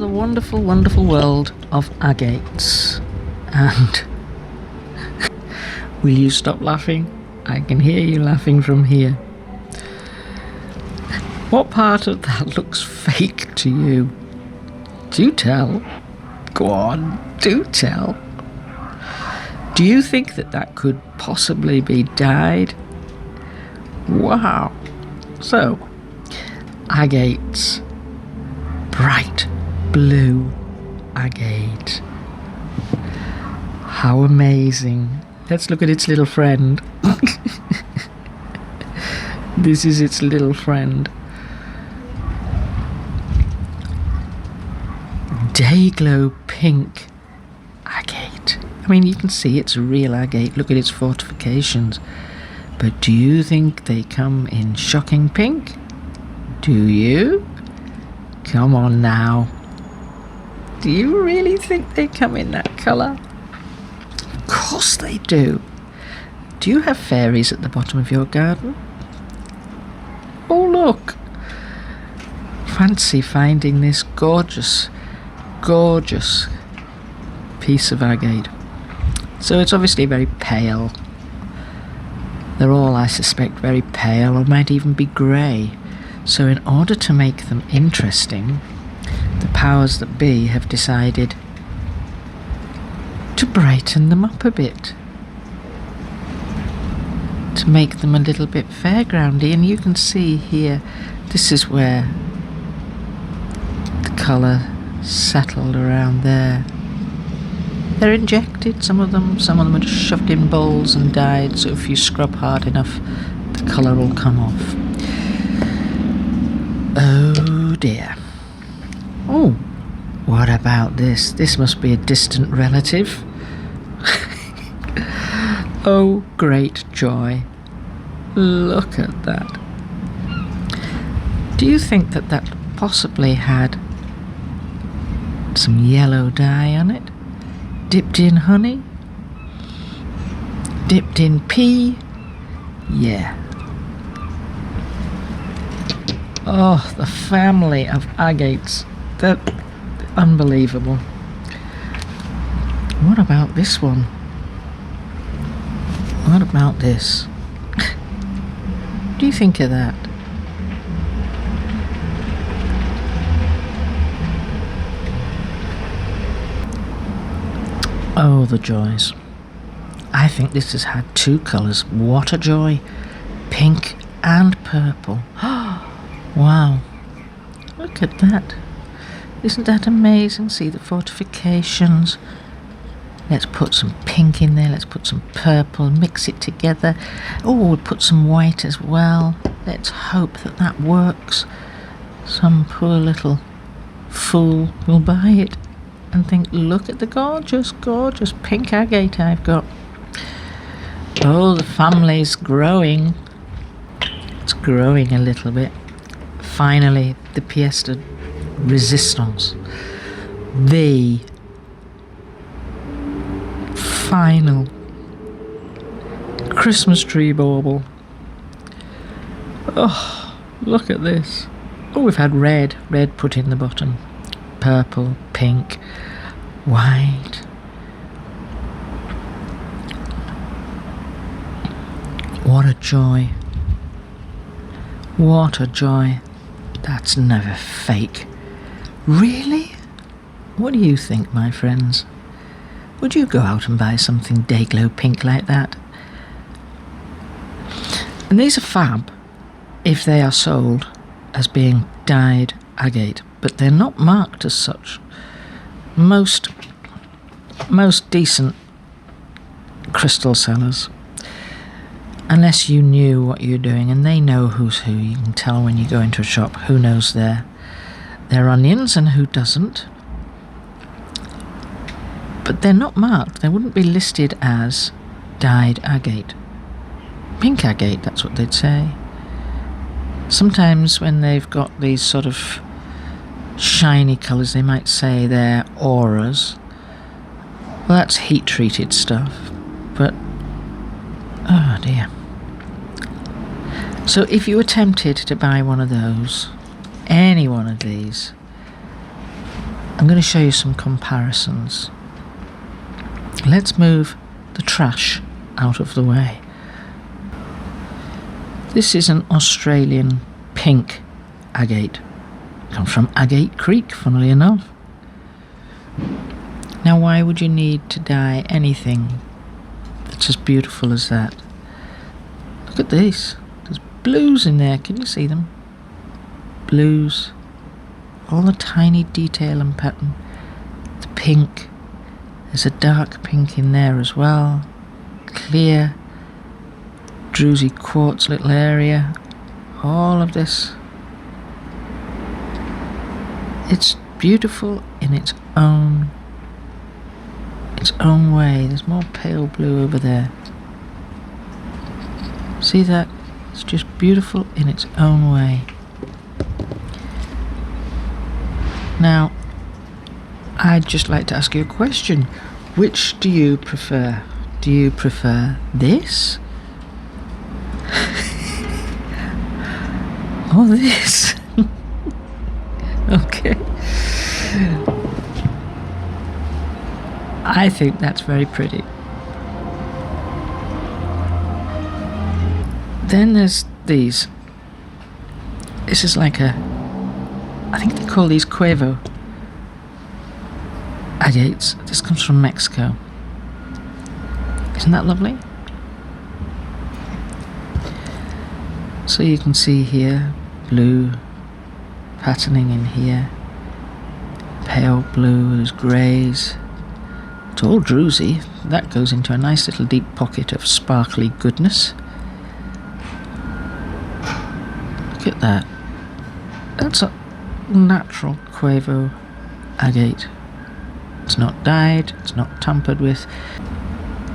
the wonderful, wonderful world of agates. And will you stop laughing? I can hear you laughing from here. What part of that looks fake to you? Do tell. Go on, do tell. Do you think that that could possibly be dyed? Wow. So, agates. Bright blue agate. How amazing. Let's look at its little friend. This is its little friend. Dayglow pink agate. I mean, you can see it's a real agate. Look at its fortifications. But do you think they come in shocking pink? Do you? Come on now. Do you really think they come in that colour? Of course they do. Do you have fairies at the bottom of your garden? Oh, look. Fancy finding this gorgeous, gorgeous piece of agate. So it's obviously very pale. They're all, I suspect, very pale, or might even be grey. So in order to make them interesting, the powers that be have decided to brighten them up a bit, to make them a little bit fairgroundy. And you can see here, this is where the colour settled around there. They're injected, some of them are just shoved in bowls and dyed, so if you scrub hard enough, the colour will come off. Oh dear. Oh, what about this? This must be a distant relative. Oh, great joy. Look at that. Do you think that that possibly had some yellow dye on it? Dipped in honey? Dipped in pea? Yeah. Oh, the family of agates. They're unbelievable. What about this one? What about this? What do you think of that? Oh, the joys. I think this has had two colours. What a joy. Pink and purple. Wow. Look at that. Isn't that amazing? See the fortifications. Let's put some pink in there. Let's put some purple. Mix it together. Oh, we'll put some white as well. Let's hope that that works. Some poor little fool will buy it and think, look at the gorgeous, gorgeous pink agate I've got. Oh, the family's growing. It's growing a little bit. Finally, the pièce de résistance. The final Christmas tree bauble. Oh, look at this. Oh, we've had red put in the bottom. Purple, pink, white. What a joy. What a joy. That's never fake. Really? What do you think, my friends? Would you go out and buy something Dayglow pink like that? And these are fab if they are sold as being dyed agate, but they're not marked as such. Most decent crystal sellers, unless you knew what you're doing, and they know who's who. You can tell when you go into a shop who knows their onions and who doesn't. But they're not marked. They wouldn't be listed as dyed agate. Pink agate, that's what they'd say. Sometimes when they've got these sort of shiny colours, they might say they're auras. Well, that's heat treated stuff. But, oh dear. So if you were tempted to buy one of those, any one of these, I'm going to show you some comparisons. Let's move the trash out of the way. This is an Australian pink agate. Comes from Agate Creek, funnily enough. Now, why would you need to dye anything that's as beautiful as that? Look at this. There's blues in there. Can you see them? Blues. All the tiny detail and pattern. The pink. There's a dark pink in there as well. Clear. Druzy quartz little area. All of this. It's beautiful in its own way. There's more pale blue over there. See that? It's just beautiful in its own way. Now, I'd just like to ask you a question. Which do you prefer? Do you prefer this? Or this? Okay. I think that's very pretty. Then there's these. This is like a, I think they call these Cuevo agates. This comes from Mexico. Isn't that lovely? So you can see here, blue patterning in here, pale blues, greys. It's all druzy. That goes into a nice little deep pocket of sparkly goodness. Look at that. That's a natural Cuevo agate. It's not dyed, it's not tampered with.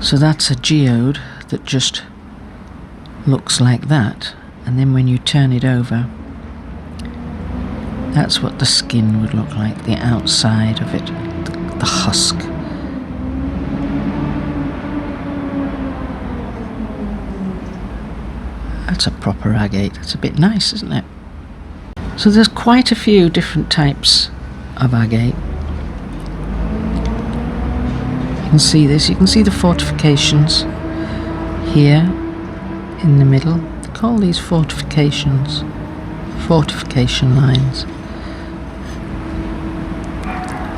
So that's a geode that just looks like that. And then when you turn it over, that's what the skin would look like, the outside of it, the husk. That's a proper agate. It's a bit nice, isn't it? So there's quite a few different types of agate. You can see this. You can see the fortifications here in the middle. They call these fortifications fortification lines.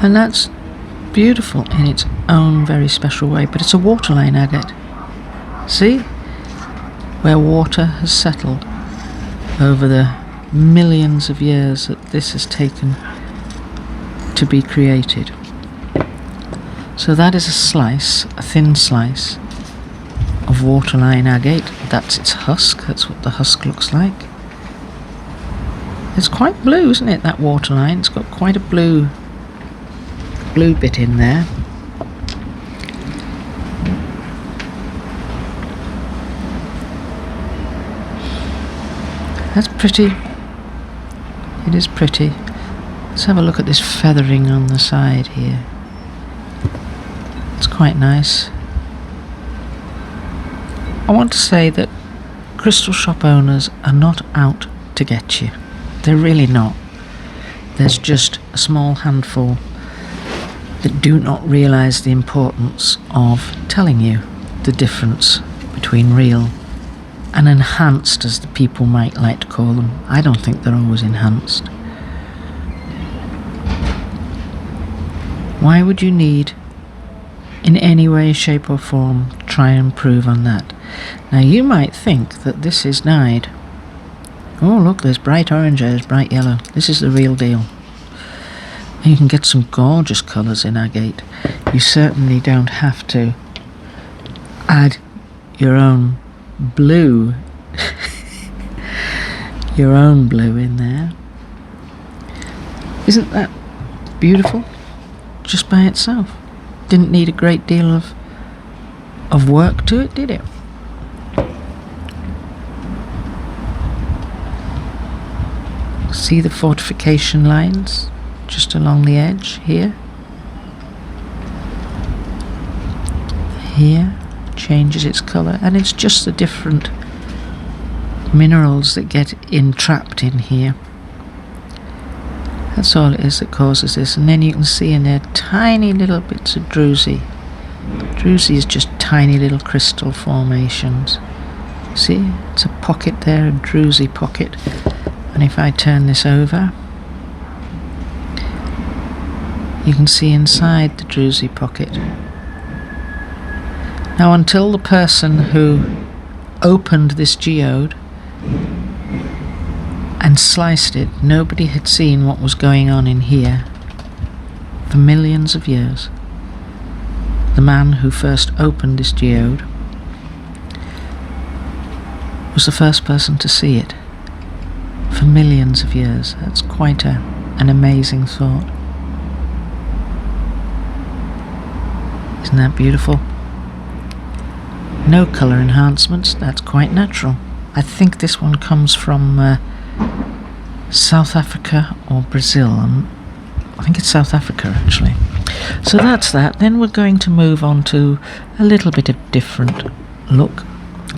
And that's beautiful in its own very special way, but it's a waterline agate. See? Where water has settled over the millions of years that this has taken to be created. So that is a slice, a thin slice of waterline agate. That's its husk. That's what the husk looks like. It's quite blue, isn't it, that waterline? It's got quite a blue bit in there. That's pretty. It is pretty. Let's have a look at this feathering on the side here. It's quite nice. I want to say that crystal shop owners are not out to get you. They're really not. There's just a small handful that do not realise the importance of telling you the difference between real and enhanced, as the people might like to call them. I don't think they're always enhanced. Why would you need, in any way, shape or form, try and improve on that? Now you might think that this is dyed. Oh look, there's bright orange, there's bright yellow. This is the real deal. And you can get some gorgeous colours in agate. You certainly don't have to add your own blue your own blue in there. Isn't that beautiful just by itself? Didn't need a great deal of work to it, did it? See the fortification lines just along the edge here? Here changes its colour, and it's just the different minerals that get entrapped in here. That's all it is that causes this. And then you can see in there tiny little bits of druzy. Druzy is just tiny little crystal formations. See, it's a pocket there, a druzy pocket. And if I turn this over, you can see inside the druzy pocket. Now, until the person who opened this geode and sliced it, nobody had seen what was going on in here for millions of years. The man who first opened this geode was the first person to see it for millions of years. That's quite an amazing thought. Isn't that beautiful? No colour enhancements, that's quite natural. I think this one comes from South Africa or Brazil. I think it's South Africa actually. So that's that. Then we're going to move on to a little bit of different look.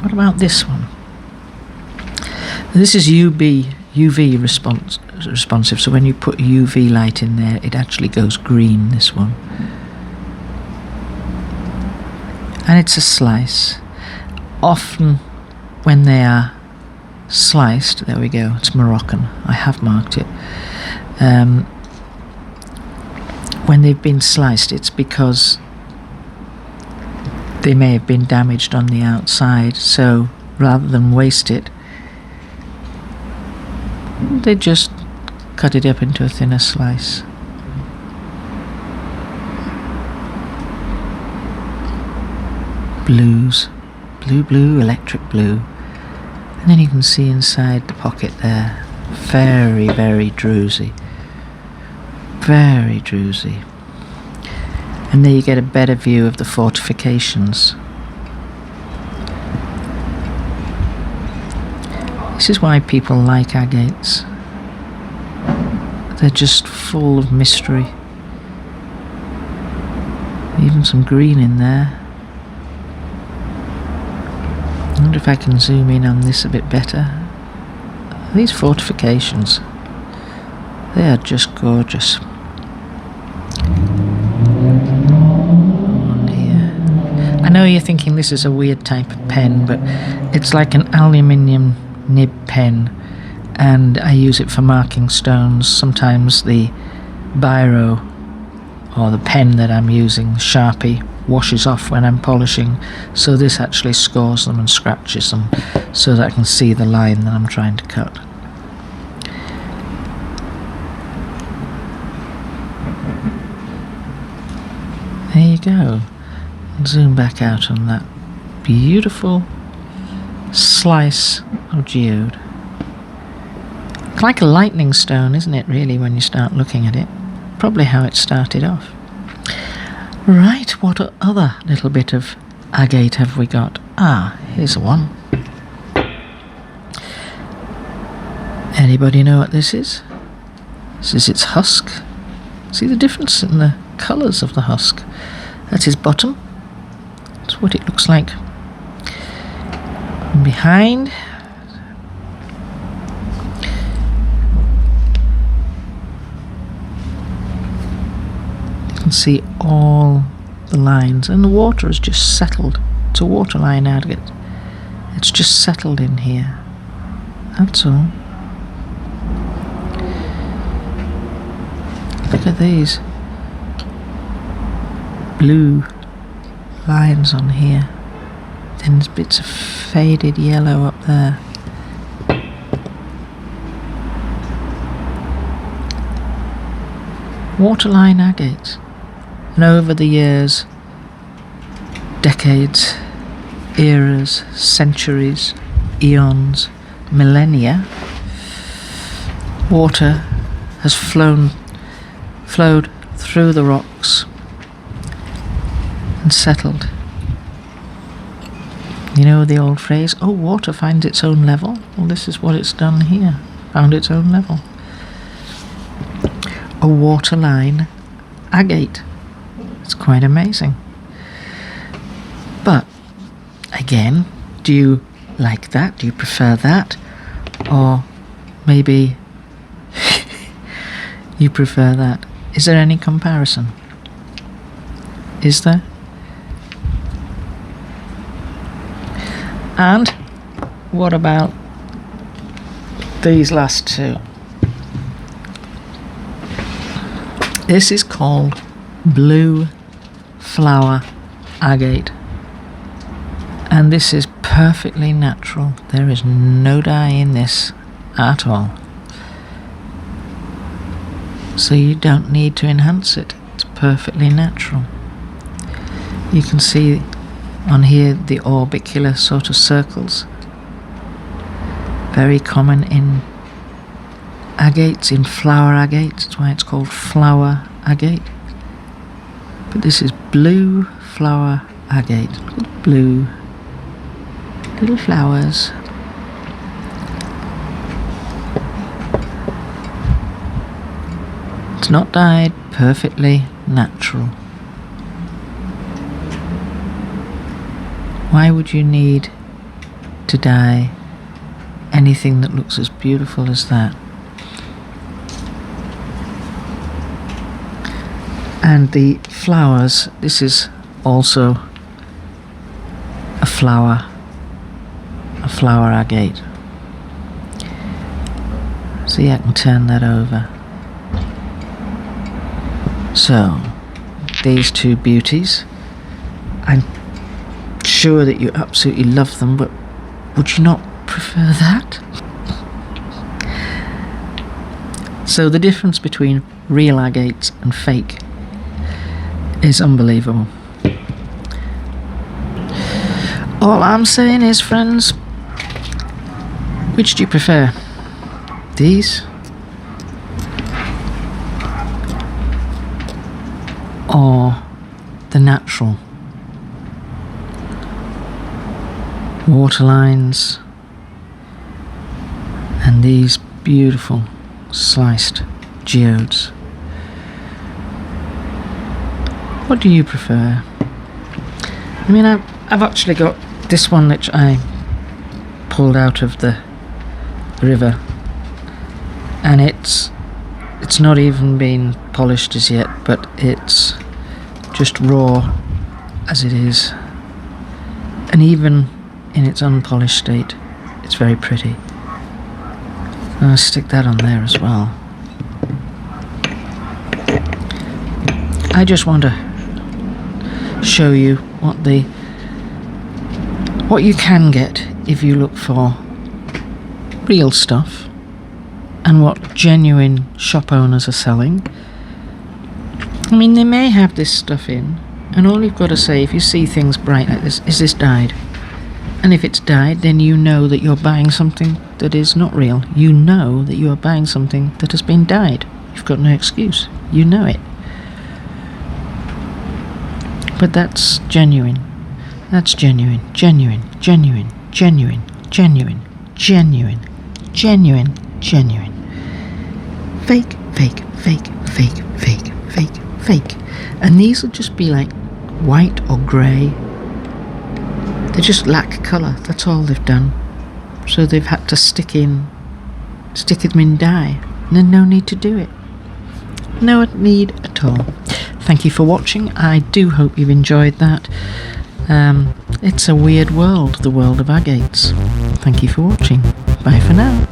What about this one? This is UV responsive, so when you put UV light in there, it actually goes green, this one. And it's a slice. Often when they are sliced, there we go, it's Moroccan, I have marked it. When they've been sliced, it's because they may have been damaged on the outside, so rather than waste it, they just cut it up into a thinner slice. Blues, blue, electric blue. And then you can see inside the pocket there, very, very druzy. Very druzy. And there you get a better view of the fortifications. This is why people like agates. They're just full of mystery. Even some green in there. I wonder if I can zoom in on this a bit better. These fortifications, they are just gorgeous. On here. I know you're thinking this is a weird type of pen, but it's like an aluminium nib pen, and I use it for marking stones. Sometimes the biro or the pen that I'm using, Sharpie, washes off when I'm polishing, so this actually scores them and scratches them so that I can see the line that I'm trying to cut. There you go. Zoom back out on that beautiful slice of geode. It's like a lightning stone, isn't it, really, when you start looking at it? Probably how it started off. Right, what other little bit of agate have we got? Ah, here's one. Anybody know what this is? This is its husk. See the difference in the colours of the husk? That's his bottom. That's what it looks like. And behind, you can see all the lines, and the water has just settled. It's a waterline agate. It's just settled in here. That's all. Look at these blue lines on here. Then there's bits of faded yellow up there. Waterline agates. And over the years, decades, eras, centuries, eons, millennia, water has flowed through the rocks and settled. You know the old phrase, oh, water finds its own level? Well, this is what it's done here, found its own level. A waterline agate. It's quite amazing. But, again, do you like that? Do you prefer that? Or maybe You prefer that? Is there any comparison? Is there? And what about these last two? This is called blue flower agate, and this is perfectly natural. There is no dye in this at all, so you don't need to enhance it. It's perfectly natural. You can see on here the orbicular sort of circles, very common in agates, in flower agates. That's why it's called flower agate. But this is blue flower agate. Blue little flowers. It's not dyed, perfectly natural. Why would you need to dye anything that looks as beautiful as that? And the flowers, this is also a flower agate. See, I can turn that over. So, these two beauties, I'm sure that you absolutely love them, but would you not prefer that? So the difference between real agates and fake is unbelievable. All I'm saying is, friends, which do you prefer? These or the natural waterlines and these beautiful sliced geodes? What do you prefer? I mean, I've actually got this one which I pulled out of the river, and it's not even been polished as yet, but it's just raw as it is, and even in its unpolished state it's very pretty. I'll stick that on there as well. I just want to show you what you can get if you look for real stuff and what genuine shop owners are selling. I mean, they may have this stuff in, and all you've got to say, if you see things bright like this, is this dyed? And if it's dyed, then you know that you're buying something that is not real. You know that you are buying something that has been dyed. You've got no excuse. You know it. But that's genuine. That's genuine, genuine, genuine, genuine, genuine, genuine, genuine, genuine. Fake, fake, fake, fake, fake, fake, fake. And these will just be like white or grey. They just lack colour, that's all they've done. So they've had to stick them in dye. And then no need to do it. No need at all. Thank you for watching. I do hope you've enjoyed that. It's a weird world, the world of agates. Thank you for watching. Bye for now.